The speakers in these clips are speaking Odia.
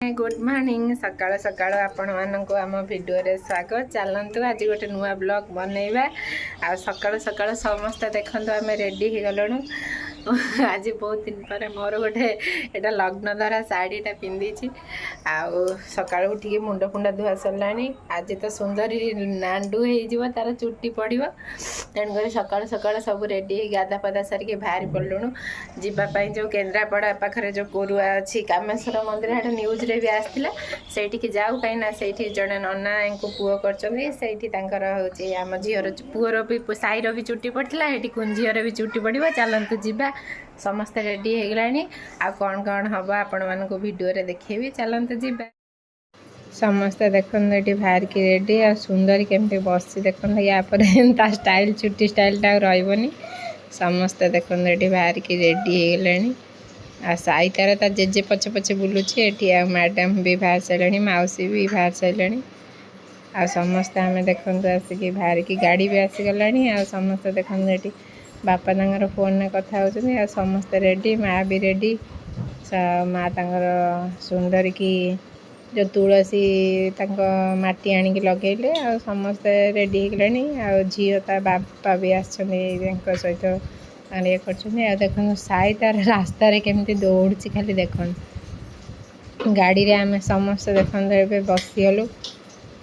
गुड मॉर्निंग सकाळ सकाळ आपण मानक आम वीडियो रे स्वागत चलतु आज गोटे नुआ ब्लॉग बनैबा आ सकाळ सकाळ समस्त देखंतु आम रेडी हो गलुणु आज बहुत दिन पर मोर गोटे एटा लग्न धरा शाढ़ीटा पिंधि आउ सकाळ उठिक मुंड फुंडा धुआ सरलानी आज तो सुंदरी नांडू हो तार चुट्टी पड़ो तेणुक सकाळ सकाळ सब रेडी गाधा पाधा सारिक बाहरी पड़लुणु जीवाई जो केन्द्रापड़ा पाखे जो कोरुआ अच्छी कामेश्वर मंदिर हाट न्यूज रे भी आसला से जाऊ कहीं जड़े नना पुओ कर आम झीर पुअर भी साईर भी चुट्टी पड़ता है कुंझीर भी चुट्टी पड़ो चलतु जीवा समस्ते रेडी हो गलानी आ कौन कौन हम आपण मानक वीडियो रे देखेबी चलतु जीवा समस्ते देखते ये बाहर की रेडी आ सुंदर केमती बस देखते या स्टाइल चुट्टी स्टाइलटा रही समस्ते देखते ये बाहर की रेडी हो गलानी आ साई तार ता जेजे पछे पछे बुलूची एटी आ मैडम भी बाहर सारे मौसी भी बाहर सारे आ समस्ते आम देखते आसिक बाहर की गाड़ी भी आसीगला आ समस्ते देखते ये बापा तांगर फोन में कथा होचुनी आ समस्ते रेडी माँ भी रेडी माँ तांगर सुंदर की जो तुलसी तांको माटी आनिक लगेले आ समस्ते रेडी हो गले आ झील ता बापा भी आसछन सहित ये कर देख साई तार रास्ता केमती दौड़ी खाली देख गाड़ी रे आम समस्ते देखते बसीगलु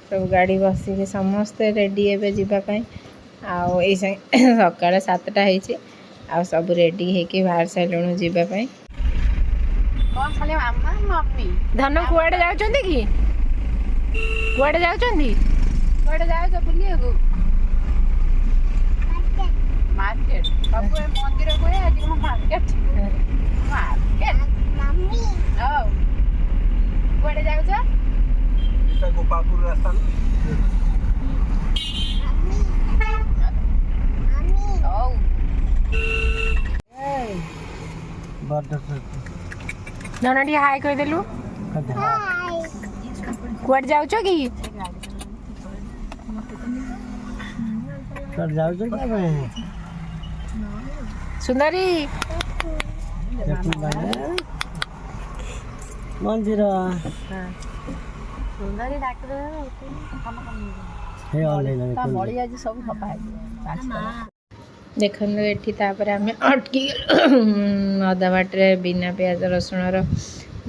सब गाड़ी बसिक समस्ते रेडी एवं जावाई आई सका 7टा हो सब रेडी होके बाहर सारे जावाई धन कुआड़े जाउछन्ती कि कुआड़े जाउछन्ती कुआड़े जाउछ बुलियाको मार्केट सब मंदिर को आज मार्केट मार्केट मम्मी ओ कुआड़े जाउछ एटा गोपालपुर रास्ता मम्मी ओ ए बर्डर धनटी हाय कह देलु हाय कुआड़े जाउछ कि कुआड़े जाउछ कि सुंदरी मंदिर सुंदरी डाक्टर देखो ये आम अटकी अधा बाटे बिना प्याज रसुण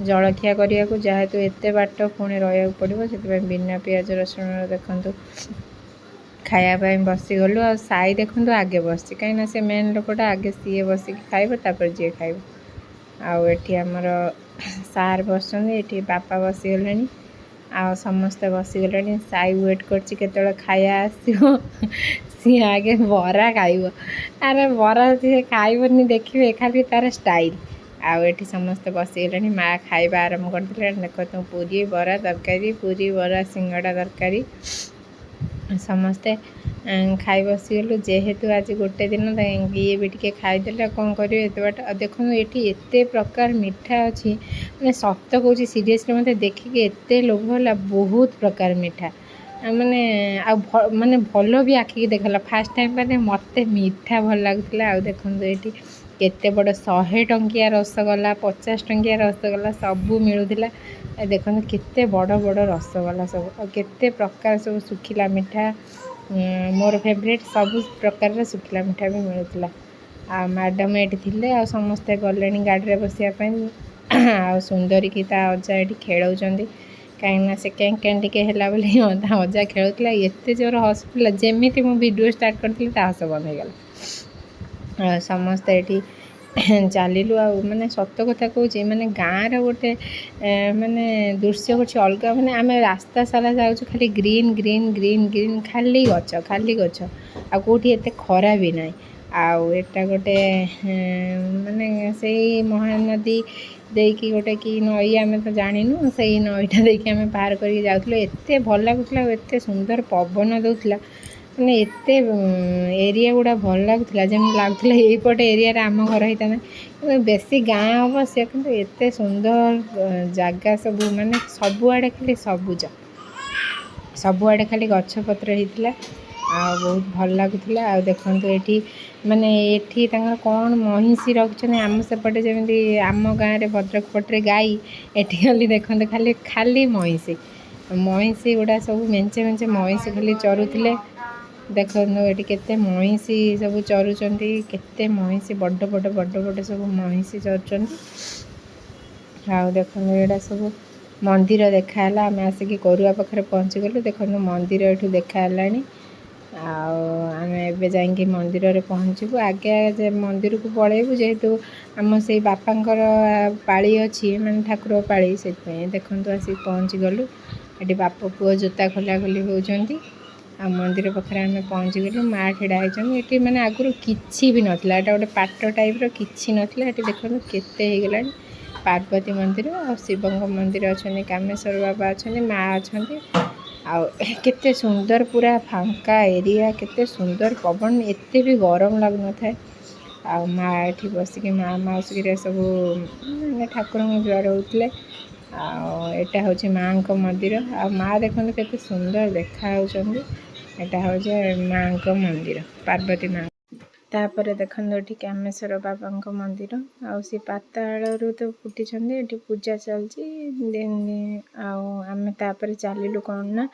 जलखिया करने को जेहेतु एत बाट पुणी रहा पड़ो से बिना प्याज रसुण देखु खायापाई बसीगलु आ साई देखु आगे बस कहीं से मेन लोकटा आगे सी बसिक खाइब जी खाइब आमर सार बस बापा बसीगले आ समस्ते बसीगले साई वेट कर खाया आसो सी आगे बरा खाइब अरे बरा सी खाइबनी देखिए खाली तार स्टाइल आठी समस्ते बसीगले माँ खाइबा आरंभ करते देख तू पूरी बरा तरकारी पूरी बरा सिंगड़ा तरकारी समस्ते खाई बसीगलु जेहेतु आज गोटे दिन ये भी टे खाईदे कौन कर बाट देखो ये एत प्रकार मिठा अच्छी मैंने सत कौच सीरीयसली मत देखिए एत लोभ है बहुत प्रकार मिठा माने माने भल भी आखिक देखला फास्ट टाइम मैंने मत मीठा भल लगुला देखो ये केते बड़ 100 टंकिया रसगोला 50 टंकिया रसगोला सबू मिलूला देखो केते बड़ बड़ रसगोला सब केते प्रकार सब सुखिला मिठा मोर फेवरेट सब प्रकार सुखिला मिठा भी मिलूला आ मैडम ये थे आ समस्ते गले गाड़ी में बसापी आ सुंदरी की अजा ये खेल कहीं से कें कें टे है अजा खेलुला एत जोर हसुला जमी मुझे वीडियो स्टार्ट करी हस बंद हो गला समस्ते ये चलू आ माने सत कथा कौच माने गाँव रोटे माने दृश्य कुछ अलग माने आम रास्ता सारा जाऊँ खाली ग्रीन ग्रीन ग्रीन ग्रीन खाली गच आ कौटी एत खरा भी ना आटा गोटे माने से महानदी देकी गोटे कि नई आम तो जानू से नईटा देखिए आम पार करके जाऊँ एत भल लगुला एत सुंदर पवन दूसरा मैंने एत एरिया गुड़ा भल लगुला जमी लगुला यहीपटे एरिया आम घर होता ना बेसी गाँ हम से एत सुंदर जगह सब माने सबुआड़े खाली सबुज सबुआड़े खाली गछपत्र होता ଆଉ ବହୁତ ଭଲ ଲାଗୁଥିଲା। ଆଉ ଦେଖନ୍ତୁ ଏଠି ମାନେ ଏଠି ତାଙ୍କର କ'ଣ ମହିଷି ରଖୁଛନ୍ତି, ଆମ ସେପଟେ ଯେମିତି ଆମ ଗାଁରେ ଭଦ୍ରକ ପଟରେ ଗାଈ, ଏଠି ଖାଲି ଦେଖନ୍ତୁ ଖାଲି ମହିଷି ଗୁଡ଼ା ସବୁ ମେଞ୍ଚେ ମେଞ୍ଚେ ମହିଷି ଖାଲି ଚରୁଥିଲେ। ଦେଖନ୍ତୁ ଏଠି କେତେ ମହିଷି ସବୁ ଚରୁଛନ୍ତି, କେତେ ମହିଷି ବଡ଼ ବଡ଼ ସବୁ ମହିଷି ଚରୁଛନ୍ତି। ଆଉ ଦେଖନ୍ତୁ ଏଇଟା ସବୁ ମନ୍ଦିର ଦେଖାହେଲା, ଆମେ ଆସିକି କରୁଆ ପାଖରେ ପହଞ୍ଚିଗଲୁ। ଦେଖନ୍ତୁ ମନ୍ଦିର ଏଠୁ ଦେଖା ହେଲାଣି। ଆଉ ଆମେ ଏବେ ଯାଇକି ମନ୍ଦିରରେ ପହଞ୍ଚିବୁ। ଆଗେ ମନ୍ଦିରକୁ ପଳେଇବୁ, ଯେହେତୁ ଆମ ସେଇ ବାପାଙ୍କର ପାଳି ଅଛି, ମାନେ ଠାକୁର ପାଳି, ସେଥିପାଇଁ ଦେଖନ୍ତୁ ଆସିକି ପହଞ୍ଚିଗଲୁ। ଏଠି ବାପ ପୁଅ ଜୋତା ଖୋଲାଖୋଲି ହେଉଛନ୍ତି। ଆଉ ମନ୍ଦିର ପାଖରେ ଆମେ ପହଞ୍ଚିଗଲୁ। ମା ଛିଡ଼ା ହେଇଛନ୍ତି। ଏଠି ମାନେ ଆଗରୁ କିଛି ବି ନଥିଲା, ଏଇଟା ଗୋଟେ ପାଟ ଟାଇପ୍ର, କିଛି ନଥିଲା। ଏଠି ଦେଖନ୍ତୁ କେତେ ହେଇଗଲାଣି। ପାର୍ବତୀ ମନ୍ଦିର ଆଉ ଶିବଙ୍କ ମନ୍ଦିର ଅଛନ୍ତି, କାମେଶ୍ୱର ବାବା ଅଛନ୍ତି, ମା ଅଛନ୍ତି। ଆଉ କେତେ ସୁନ୍ଦର, ପୁରା ଫାଙ୍କା ଏରିଆ, କେତେ ସୁନ୍ଦର ପବନ, ଏତେ ବି ଗରମ ଲାଗୁନଥାଏ। ଆଉ ମା ଏଠି ବସିକି ମାଉସୀରେ ସବୁ ମାନେ ଠାକୁରଙ୍କୁ ଜୁହାର ହେଉଥିଲେ। ଆଉ ଏଇଟା ହେଉଛି ମାଆଙ୍କ ମନ୍ଦିର। ଆଉ ମା ଦେଖନ୍ତୁ କେତେ ସୁନ୍ଦର ଦେଖା ହେଉଛନ୍ତି। ଏଇଟା ହେଉଛି ମାଆଙ୍କ ମନ୍ଦିର, ପାର୍ବତୀ ମା। ତାପରେ ଦେଖନ୍ତୁ ଏଠି କାମେଶ୍ୱର ବାବାଙ୍କ ମନ୍ଦିର। ଆଉ ସେ ପାତାଳରୁ ତ ଫୁଟିଛନ୍ତି, ଏଠି ପୂଜା ଚାଲିଛି। ଆଉ ଆମେ ତାପରେ ଚାଲିଲୁ କ'ଣ ନା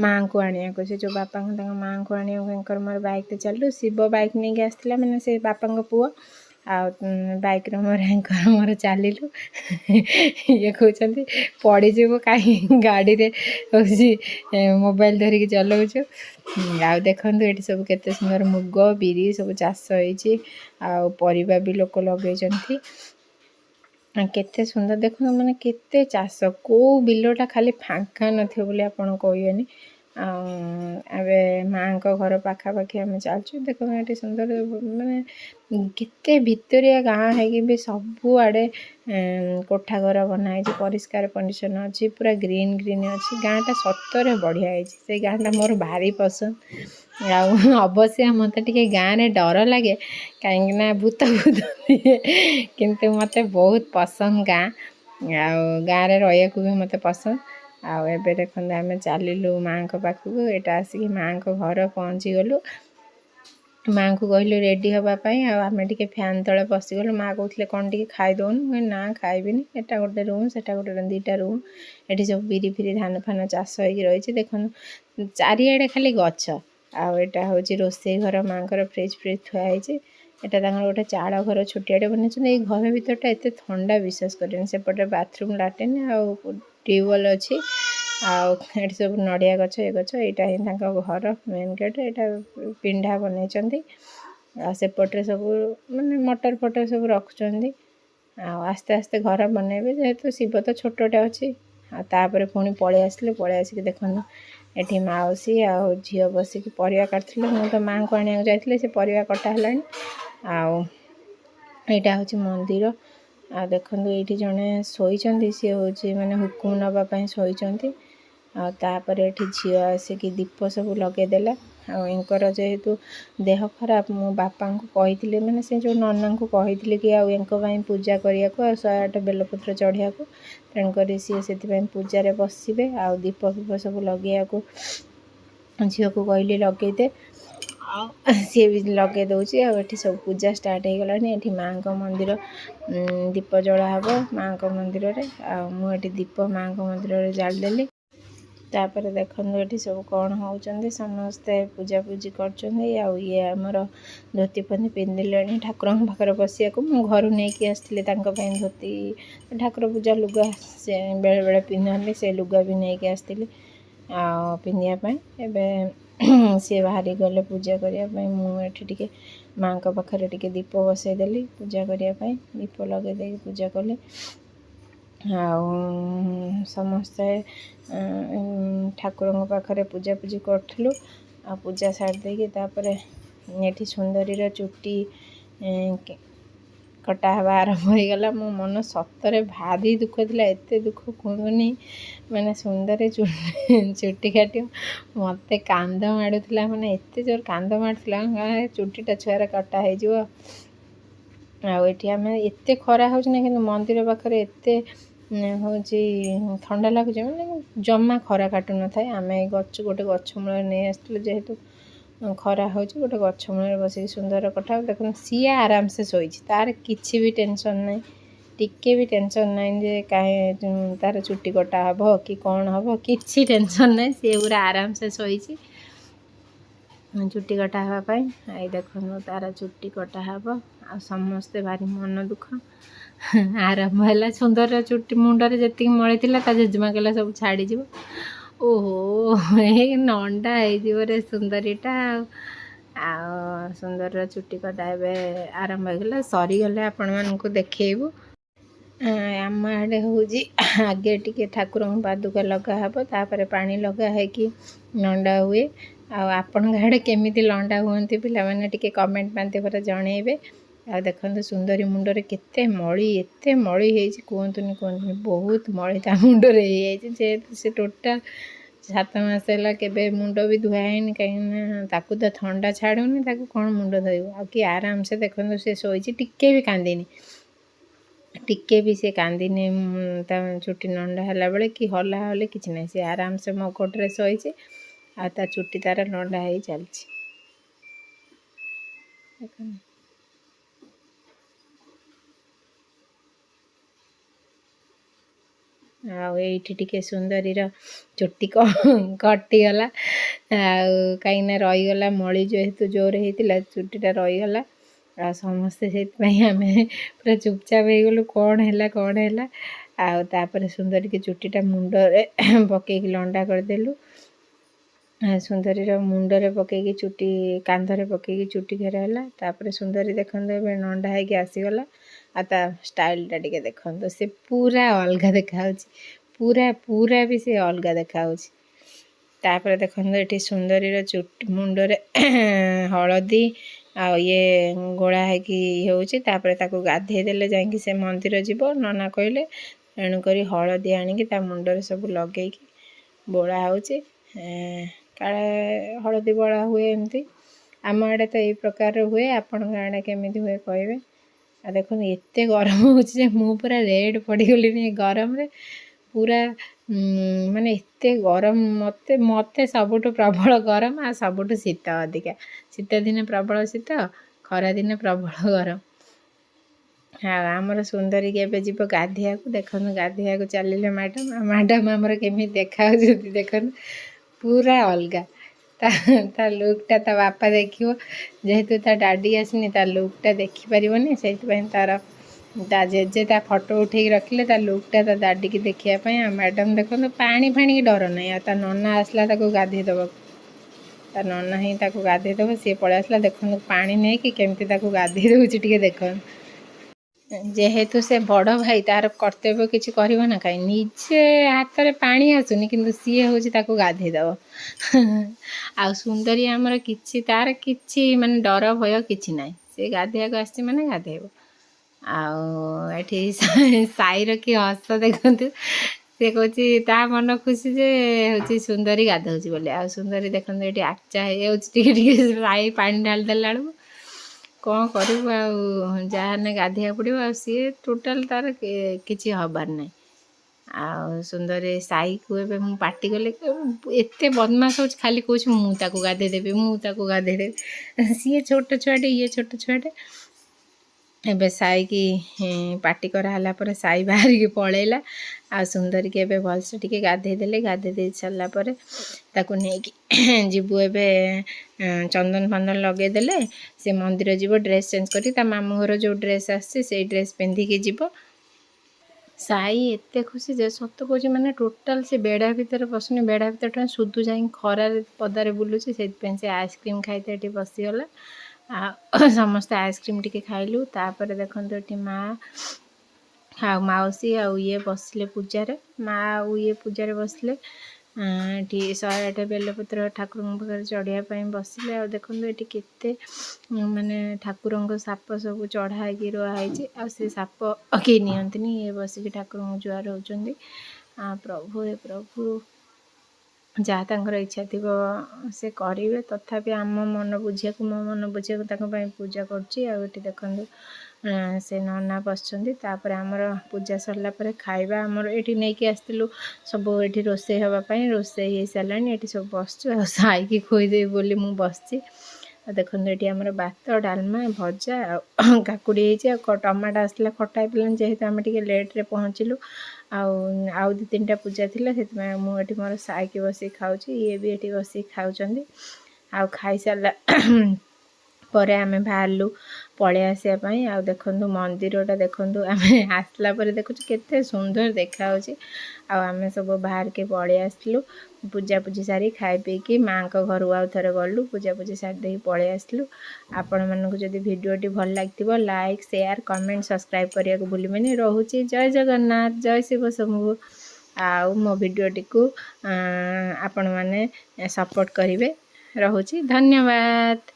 ମାଆଙ୍କୁ ଆଣିବାକୁ, ସେ ଯେଉଁ ବାପାଙ୍କ ତାଙ୍କ ମାଆଙ୍କୁ ଆଣିବାକୁ ଏଙ୍କର ମୋର ବାଇକ୍ରେ ଚାଲିଲୁ। ଶିବ ବାଇକ୍ ନେଇକି ଆସିଥିଲା, ମାନେ ସେ ବାପାଙ୍କ ପୁଅ। ଆଉ ବାଇକ୍ରେ ମୋର ଚାଲିଲୁ। ଇଏ କହୁଛନ୍ତି ପଡ଼ିଯିବୁ, କାହିଁ ଗାଡ଼ିରେ ହେଉଛି ମୋବାଇଲ୍ ଧରିକି ଚଲାଉଛୁ। ଆଉ ଦେଖନ୍ତୁ ଏଠି ସବୁ କେତେ ସୁନ୍ଦର ମୁଗ ବିରି ସବୁ ଚାଷ ହେଇଛି। ଆଉ ପରିବା ବି ଲୋକ ଲଗେଇଛନ୍ତି। କେତେ ସୁନ୍ଦର ଦେଖନ୍ତୁ, ମାନେ କେତେ ଚାଷ, କେଉଁ ବିଲଟା ଖାଲି ଫାଙ୍କା ନଥିବ ବୋଲି ଆପଣ କହିବେନି। ଆଉ ଏବେ ମାଆଙ୍କ ଘର ପାଖାପାଖି ଆମେ ଚାଲୁଛୁ। ଦେଖନ୍ତୁ ଏଠି ସୁନ୍ଦର, ମାନେ କେତେ ଭିତରିଆ ଗାଁ ହେଇକି ବି ସବୁଆଡ଼େ କୋଠା ଘର ବନା ହେଇଛି, ପରିଷ୍କାର ପରିଚ୍ଛନ୍ନ ଅଛି, ପୁରା ଗ୍ରୀନ୍ ଅଛି। ଗାଁଟା ସତରେ ବଢ଼ିଆ ହେଇଛି। ସେଇ ଗାଁଟା ମୋର ଭାରି ପସନ୍ଦ। ଆଉ ଅବଶ୍ୟ ମୋତେ ଟିକେ ଗାଁରେ ଡର ଲାଗେ, କାହିଁକିନା ଭୂତ କିନ୍ତୁ ମୋତେ ବହୁତ ପସନ୍ଦ ଗାଁ। ଆଉ ଗାଁରେ ରହିବାକୁ ବି ମୋତେ ପସନ୍ଦ। ଆଉ ଏବେ ଦେଖନ୍ତୁ ଆମେ ଚାଲିଲୁ ମାଆଙ୍କ ପାଖକୁ। ଏଇଟା ଆସିକି ମାଆଙ୍କ ଘର ପହଞ୍ଚିଗଲୁ। ମାଆଙ୍କୁ କହିଲୁ ରେଡ଼ି ହେବା ପାଇଁ। ଆଉ ଆମେ ଟିକେ ଫ୍ୟାନ୍ ତଳେ ବସିଗଲୁ। ମାଆ କହୁଥିଲେ କ'ଣ ଟିକେ ଖାଇଦେଉନୁ। ମୁଁ କହିଲି ନା, ଖାଇବିନି। ଏଟା ଗୋଟେ ରୁମ୍, ସେଟା ଗୋଟେ, 2ଟା ରୁମ୍। ଏଠି ସବୁ ବିରି ଫିରି ଧାନ ଫାନ ଚାଷ ହେଇକି ରହିଛି। ଦେଖନ୍ତୁ ଚାରିଆଡ଼େ ଖାଲି ଗଛ। ଆଉ ଏଇଟା ହେଉଛି ରୋଷେଇ ଘର ମାଆଙ୍କର, ଫ୍ରିଜ୍ ଥୁଆ ହେଇଛି। ଏଟା ତାଙ୍କର ଗୋଟେ ଚାଳ ଘର ଛୋଟିଆଟେ ବନେଇଛନ୍ତି। ଏଇ ଘର ଭିତରଟା ଏତେ ଥଣ୍ଡା ବିଶ୍ୱାସ କରିବେନି। ସେପଟେ ବାଥରୁମ୍, ଲାଟ୍ରିନ୍ ଆଉ ଟ୍ୟୁବୱେଲ୍ ଅଛି। ଆଉ ଏଠି ସବୁ ନଡ଼ିଆ ଗଛ, ଏ ଗଛ, ଏଇଟା ହିଁ ତାଙ୍କ ଘର ମେନ୍ ଗେଟ୍। ଏଇଟା ପିଣ୍ଡା ବନେଇଛନ୍ତି। ଆଉ ସେପଟରେ ସବୁ ମାନେ ମଟର ଫଟର ସବୁ ରଖୁଛନ୍ତି। ଆଉ ଆସ୍ତେ ଆସ୍ତେ ଘର ବନେଇବେ, ଯେହେତୁ ଶିବ ତ ଛୋଟଟେ ଅଛି। ଆଉ ତାପରେ ପୁଣି ପଳେଇ ଆସିକି ଦେଖନ୍ତୁ ଏଠି ମାଉସୀ ଆଉ ଝିଅ ବସିକି ପରିବା କାଟୁଥିଲେ। ମୁଁ ତ ମାଆଙ୍କୁ ଆଣିବାକୁ ଯାଇଥିଲି, ସେ ପରିବା କଟା ହେଲାଣି। ଆଉ ଏଇଟା ହେଉଛି ମନ୍ଦିର। ଆଉ ଦେଖନ୍ତୁ ଏଇଠି ଜଣେ ଶୋଇଛନ୍ତି, ସିଏ ହେଉଛି ମାନେ ହୁକୁମ ନେବା ପାଇଁ ଶୋଇଛନ୍ତି। ଆଉ ତାପରେ ଏଠି ଝିଅ ଆସିକି ଦୀପ ସବୁ ଲଗେଇଦେଲା। ଆଉ ଏଙ୍କର ଯେହେତୁ ଦେହ ଖରାପ, ମୁଁ ବାପାଙ୍କୁ କହିଥିଲି, ମାନେ ସେ ଯେଉଁ ନନାଙ୍କୁ କହିଥିଲି କି ଆଉ ଏଙ୍କ ପାଇଁ ପୂଜା କରିବାକୁ, ଆଉ 108 ବେଲପତ୍ର ଚଢ଼ିବାକୁ। ତେଣୁକରି ସିଏ ସେଥିପାଇଁ ପୂଜାରେ ବସିବେ। ଆଉ ଦୀପ ଫିପ ସବୁ ଲଗେଇବାକୁ ଝିଅକୁ କହିଲି ଲଗେଇଦେ। ଆଉ ସିଏ ବି ଲଗେଇ ଦେଉଛି। ଆଉ ଏଠି ସବୁ ପୂଜା ଷ୍ଟାର୍ଟ ହେଇଗଲାଣି। ଏଠି ମାଆଙ୍କ ମନ୍ଦିର, ଦୀପ ଜଳା ହେବ ମାଆଙ୍କ ମନ୍ଦିରରେ। ଆଉ ମୁଁ ଏଠି ଦୀପ ମାଆଙ୍କ ମନ୍ଦିରରେ ଜାଳିଦେଲି। ତାପରେ ଦେଖନ୍ତୁ ଏଠି ସବୁ କ'ଣ ହେଉଛନ୍ତି, ସମସ୍ତେ ପୂଜାପୂଜି କରୁଛନ୍ତି। ଆଉ ଇଏ ଆମର ଧୋତି ଫୋତି ପିନ୍ଧିଲେଣି ଠାକୁରଙ୍କ ପାଖରେ ବସିବାକୁ। ମୁଁ ଘରୁ ନେଇକି ଆସିଥିଲି ତାଙ୍କ ପାଇଁ ଧୋତି, ଠାକୁର ପୂଜା ଲୁଗା ସେ ବେଳେବେଳେ ପିନ୍ଧନ୍ତି, ସେ ଲୁଗା ବି ନେଇକି ଆସିଥିଲି ଆଉ ପିନ୍ଧିବା ପାଇଁ। ଏବେ ସିଏ ବାହାରି ଗଲେ ପୂଜା କରିବା ପାଇଁ। ମୁଁ ଏଠି ଟିକେ ମାଆଙ୍କ ପାଖରେ ଟିକେ ଦୀପ ବସାଇଦେଲି ପୂଜା କରିବା ପାଇଁ। ଦୀପ ଲଗାଇ ଦେଇକି ପୂଜା କଲି। ଆଉ ସମସ୍ତେ ଠାକୁରଙ୍କ ପାଖରେ ପୂଜାପୂଜି କରୁଥିଲୁ। ଆଉ ପୂଜା ସାରି ଦେଇକି ତାପରେ ଏଠି ସୁନ୍ଦରୀର ଚୁଟି କଟା ହେବା ଆରମ୍ଭ ହୋଇଗଲା। ମୋ ମନ ସତରେ ଭାରି ଦୁଃଖ ଥିଲା, ଏତେ ଦୁଃଖ କୁହନି। ମାନେ ସୁନ୍ଦରୀ ଚୁଟି କାଟିବ, ମୋତେ କାନ୍ଦ ମାଡ଼ୁଥିଲା, ମାନେ ଏତେ ଜୋର କାନ୍ଦ ମାଡ଼ୁଥିଲା, ଚୁଟିଟା ଛୁଆର କଟା ହେଇଯିବ। ଆଉ ଏଠି ଆମେ ଏତେ ଖରା ହେଉଛି ନା, କିନ୍ତୁ ମନ୍ଦିର ପାଖରେ ଏତେ ହେଉଛି ଥଣ୍ଡା ଲାଗୁଛି, ମାନେ ଜମା ଖରା କାଟୁନଥାଏ। ଆମେ ଗୋଟେ ଗଛ ମୂଳରେ ନେଇ ଆସିଥିଲୁ, ଯେହେତୁ ଖରା ହେଉଛି ଗୋଟେ ଗଛ ମୂଳରେ ବସିକି ସୁନ୍ଦର କଥା ଦେଖନ୍ତୁ ସିଏ ଆରାମସେ ଶୋଇଛି ତାର କିଛି ବି ଟେନସନ୍ ନାହିଁ ଟିକେ ବି ଟେନସନ୍ ନାହିଁ ଯେ କାହିଁ ତାର ଚୁଟି କଟା ହେବ କି କ'ଣ ହେବ କିଛି ଟେନସନ୍ ନାହିଁ ସିଏ ପୁରା ଆରାମସେ ଶୋଇଛି ଚୁଟି କଟା ହେବା ପାଇଁ ଏଇ ଦେଖନ୍ତୁ ତାର ଚୁଟି କଟା ହେବ ଆଉ ସମସ୍ତେ ଭାରି ମନ ଦୁଃଖ ଆରମ୍ଭ ହେଲା ସୁନ୍ଦର ଚୁଟି ମୁଣ୍ଡରେ ଯେତିକି ମଳି ଥିଲା ତା ଜେଜେମା କହିଲା ସବୁ ଛାଡ଼ିଯିବ ଓହୋ ଏଇ ନଣ୍ଡା ହେଇଯିବ ରେ ସୁନ୍ଦରୀଟା ଆଉ ସୁନ୍ଦରର ଚୁଟି କଟା ଏବେ ଆରମ୍ଭ ହେଇଗଲା ସରିଗଲେ ଆପଣମାନଙ୍କୁ ଦେଖେଇବୁ ଆମ ଆଡ଼େ ହେଉଛି ଆଗେ ଟିକେ ଠାକୁରଙ୍କ ପାଦୁକା ଲଗା ହେବ ତାପରେ ପାଣି ଲଗା ହେଇକି ଲଣ୍ଡା ହୁଏ ଆଉ ଆପଣଙ୍କ ଆଡ଼େ କେମିତି ଲଣ୍ଡା ହୁଅନ୍ତି ପିଲାମାନେ ଟିକେ କମେଣ୍ଟ ମାଧ୍ୟମରେ ଜଣେଇବେ ଆଉ ଦେଖନ୍ତୁ ସୁନ୍ଦରୀ ମୁଣ୍ଡରେ କେତେ ମଳି ଏତେ ମଳି ହେଇଛି କୁହନ୍ତୁନି ବହୁତ ମଳି ତା ମୁଣ୍ଡରେ ହେଇଯାଇଛି ଯେହେତୁ ସେ ଟୋଟାଲ 7 ମାସ ହେଲା କେବେ ମୁଣ୍ଡ ବି ଧୁଆ ହେଇନି କାହିଁକିନା ତାକୁ ତ ଥଣ୍ଡା ଛାଡ଼ୁନି ତାକୁ କ'ଣ ମୁଣ୍ଡ ଧୋଇବ ଆଉ କି ଆରାମସେ ଦେଖନ୍ତୁ ସେ ଶୋଇଛି ଟିକେ ବି କାନ୍ଦିନି ଟିକେ ବି ସେ କାନ୍ଦିନି ତା ଚୁଟି ନଣ୍ଡା ହେଲା ବେଳେ କି ହଲା ହଲେ କିଛି ନାହିଁ ସେ ଆରାମସେ ମୋ କୋଟରେ ଶୋଇଛି ଆଉ ତା ଚୁଟି ତାର ନଣ୍ଡା ହେଇ ଚାଲିଛି ଦେଖନ୍ତୁ ଆଉ ଏଇଠି ଟିକେ ସୁନ୍ଦରୀର ଚୁଟି କଟିଗଲା ଆଉ କାହିଁକିନା ରହିଗଲା ମଳି ଯେହେତୁ ଜୋର ହେଇଥିଲା ଚୁଟିଟା ରହିଗଲା ଆଉ ସମସ୍ତେ ସେଥିପାଇଁ ଆମେ ପୁରା ଚୁପଚାପ ହେଇଗଲୁ କ'ଣ ହେଲା ଆଉ ତାପରେ ସୁନ୍ଦରୀକି ଚୁଟିଟା ମୁଣ୍ଡରେ ପକେଇକି ଲଣ୍ଡା କରିଦେଲୁ ସୁନ୍ଦରୀର ମୁଣ୍ଡରେ ପକେଇକି ଚୁଟି କାନ୍ଧରେ ପକେଇକି ଚୁଟି ଘେରା ହେଲା ତାପରେ ସୁନ୍ଦରୀ ଦେଖନ୍ତୁ ଏବେ ନଣ୍ଡା ହେଇକି ଆସିଗଲା ଆଉ ତା ଷ୍ଟାଇଲଟା ଟିକେ ଦେଖନ୍ତୁ ସେ ପୁରା ଅଲଗା ଦେଖାହେଉଛି ପୁରା ବି ସେ ଅଲଗା ଦେଖାହେଉଛି ତାପରେ ଦେଖନ୍ତୁ ଏଠି ସୁନ୍ଦରୀର ଚୁଟି ମୁଣ୍ଡରେ ହଳଦୀ ଆଉ ଇଏ ଗୋଳା ହେଇକି ହେଉଛି ତାପରେ ତାକୁ ଗାଧେଇ ଦେଲେ ଯାଇକି ସେ ମନ୍ଦିର ଯିବ ନନା କହିଲେ ତେଣୁକରି ହଳଦୀ ଆଣିକି ତା ମୁଣ୍ଡରେ ସବୁ ଲଗେଇକି ବୋଳା ହେଉଛି କାଳେ ହଳଦୀ ବୋଳା ହୁଏ ଏମିତି ଆମ ଆଡ଼େ ତ ଏଇ ପ୍ରକାରର ହୁଏ ଆପଣଙ୍କ ଆଡ଼େ କେମିତି ହୁଏ କହିବେ ଆଉ ଦେଖନ୍ତୁ ଏତେ ଗରମ ହେଉଛି ଯେ ମୁଁ ପୁରା ରେଡ୍ ପଡ଼ିଗଲିଣି ଏ ଗରମରେ ପୁରା ମାନେ ଏତେ ଗରମ ମୋତେ ସବୁଠୁ ପ୍ରବଳ ଗରମ ଆଉ ସବୁଠୁ ଶୀତ ଅଧିକା ଶୀତ ଦିନେ ପ୍ରବଳ ଶୀତ ଖରା ଦିନେ ପ୍ରବଳ ଗରମ ଆଉ ଆମର ସୁନ୍ଦରୀକି ଏବେ ଯିବ ଗାଧୋଇବାକୁ ଦେଖନ୍ତୁ ଗାଧୋଇବାକୁ ଚାଲିଲେ ମ୍ୟାଡ଼ାମ୍ ଆମର କେମିତି ଦେଖାହେଉଛନ୍ତି ଦେଖନ୍ତୁ ପୁରା ଅଲଗା ତା ଲୁକ୍ଟା ତା ବାପା ଦେଖିବ ଯେହେତୁ ତା ଡାଡ଼ି ଆସିନି ତା ଲୁକ୍ଟା ଦେଖିପାରିବନି ସେଇଥିପାଇଁ ତା ଜେଜେ ତା ଫଟୋ ଉଠେଇକି ରଖିଲେ ତା ଲୁକ୍ଟା ତା ଡାଡ଼ିକି ଦେଖିବା ପାଇଁ ଆଉ ମ୍ୟାଡ଼ାମ୍ ଦେଖନ୍ତୁ ପାଣି ଫାଣିକି ଡର ନାହିଁ ଆଉ ତା ନନା ଆସିଲା ତାକୁ ଗାଧେଇ ଦେବାକୁ ତା ନନା ହିଁ ତାକୁ ଗାଧେଇ ଦେବ ସିଏ ପଳେଇ ଆସିଲା ଦେଖନ୍ତୁ ପାଣି ନେଇକି କେମିତି ତାକୁ ଗାଧେଇ ଦେଉଛି ଟିକେ ଦେଖନ୍ତୁ ଯେହେତୁ ସେ ବଡ଼ ଭାଇ ତାର କର୍ତ୍ତବ୍ୟ କିଛି କରିବ ନା କାହିଁ ନିଜେ ହାତରେ ପାଣି ଆସୁନି କିନ୍ତୁ ସିଏ ହେଉଛି ତାକୁ ଗାଧେଇ ଦେବ ଆଉ ସୁନ୍ଦରୀ ଆମର ତାର କିଛି ମାନେ ଡର ଭୟ କିଛି ନାହିଁ ସେ ଗାଧେଇବାକୁ ଆସିଛି ମାନେ ଗାଧେଇବ ଆଉ ଏଠି ସାଇର କି ହସ ଦେଖନ୍ତୁ ସେ କହୁଛି ତା ମନ ଖୁସି ଯେ ହେଉଛି ସୁନ୍ଦରୀ ଗାଧଉଛି ବୋଲି ଆଉ ସୁନ୍ଦରୀ ଦେଖନ୍ତୁ ଏଠି ଆକ୍ଚା ହେଇଯାଉଛି ଟିକେ ସାଇ ପାଣି ଢାଳି ଦେଲା ବେଳକୁ କ'ଣ କରିବୁ ଆଉ ଯାହାହେଲେ ଗାଧୋଇବାକୁ ପଡ଼ିବ ଆଉ ସିଏ ଟୋଟାଲ ତାର କିଛି ହେବାର ନାହିଁ ଆଉ ସୁନ୍ଦରୀ ସାଇକୁ ଏବେ ମୁଁ ପାଟି କଲେ ଏତେ ବଦମାସ ହେଉଛି ଖାଲି କହୁଛି ମୁଁ ତାକୁ ଗାଧେଇ ଦେବି ସିଏ ଛୋଟ ଛୁଆଟେ ଇଏ ଛୋଟ ଛୁଆଟେ ଏବେ ସାଇକି ପାଟି କରାହେଲା ପରେ ସାଇ ବାହାରିକି ପଳେଇଲା ଆଉ ସୁନ୍ଦରୀକି ଏବେ ଭଲସେ ଟିକେ ଗାଧେଇ ଦେଲେ ଗାଧେଇ ଦେଇ ସାରିଲା ପରେ ତାକୁ ନେଇକି ଯିବୁ ଏବେ ଚନ୍ଦନ ଫନ୍ଦନ ଲଗେଇଦେଲେ ସେ ମନ୍ଦିର ଯିବ ଡ୍ରେସ୍ ଚେଞ୍ଜ କରି ତା ମାମୁଁ ଘର ଯେଉଁ ଡ୍ରେସ୍ ଆସିଛି ସେଇ ଡ୍ରେସ୍ ପିନ୍ଧିକି ଯିବ ସାଇ ଏତେ ଖୁସି ଯେ ସତ କହୁଛି ମାନେ ଟୋଟାଲ ସେ ବେଢ଼ା ଭିତରେ ପଶୁନି ବେଢ଼ା ଭିତରଟା ସୁଧୁ ଯାଇକି ଖରାରେ ପଦାରେ ବୁଲୁଛି ସେଇଥିପାଇଁ ସେ ଆଇସ୍କ୍ରିମ୍ ଖାଇତେ ଏଠି ବସିଗଲା ଆଉ ସମସ୍ତେ ଆଇସ୍କ୍ରିମ୍ ଟିକେ ଖାଇଲୁ ତାପରେ ଦେଖନ୍ତୁ ଏଠି ମା ଆଉ ମାଉସୀ ଆଉ ଇଏ ବସିଲେ ପୂଜାରେ ମା ଆଉ ଇଏ ପୂଜାରେ ବସିଲେ ଏଠି 108 ବେଲପତ୍ର ଠାକୁରଙ୍କ ପାଖରେ ଚଢ଼ିବା ପାଇଁ ବସିଲେ ଆଉ ଦେଖନ୍ତୁ ଏଠି କେତେ ମାନେ ଠାକୁରଙ୍କ ସାପ ସବୁ ଚଢ଼ା ହେଇକି ରୁଆ ହେଇଛି ଆଉ ସେ ସାପ କେହି ନିଅନ୍ତିନି ଇଏ ବସିକି ଠାକୁରଙ୍କୁ ଜୁହାର ହେଉଛନ୍ତି ପ୍ରଭୁ ଏ ପ୍ରଭୁ ଯାହା ତାଙ୍କର ଇଚ୍ଛା ଥିବ ସେ କରିବେ ତଥାପି ଆମ ମନ ବୁଝିବାକୁ ମୋ ମନ ବୁଝିବାକୁ ତାଙ୍କ ପାଇଁ ପୂଜା କରୁଛି ଆଉ ଏଠି ଦେଖନ୍ତୁ से नना बसुँच तापर आमर पूजा सरला खाइबा आमर ये नहीं कि आसलु सब ये रोषे हाँपाई रोषे हो सारा ये सब बसचु साई खोईदेवी बोली मुझ बस देखो ये आमर भात डालमा भजा काकुड़ी टमाटो आसला खटा पे जेहेतु आम टे लेट्रे पहुँचलु आउ दु तीन टा पूजा थी से मुझे मोर साई बस खाऊँ ये भी ये बस खाऊँ आउ खाई सारा पर आमे बाहरलु पले आसापी आ देखु मंदिरटा देखु आम आसला देखु केते सुंदर देखा आमे सब बाहर के पले आसलु पूजा पूजी सारी खाई पीकी माँ को घर आउ थे गलु पूजा पूजी सारी दे पले आसलु आपण मानक जदि वीडियोटी भल लगी लाइक शेयर कमेंट सब्सक्राइब करने को भूलिबेनि रोहुची जय जगन्नाथ जय शिव शंभु आउ मो वीडियोटी को आपण माने सपोर्ट करिवे रोहुची धन्यवाद।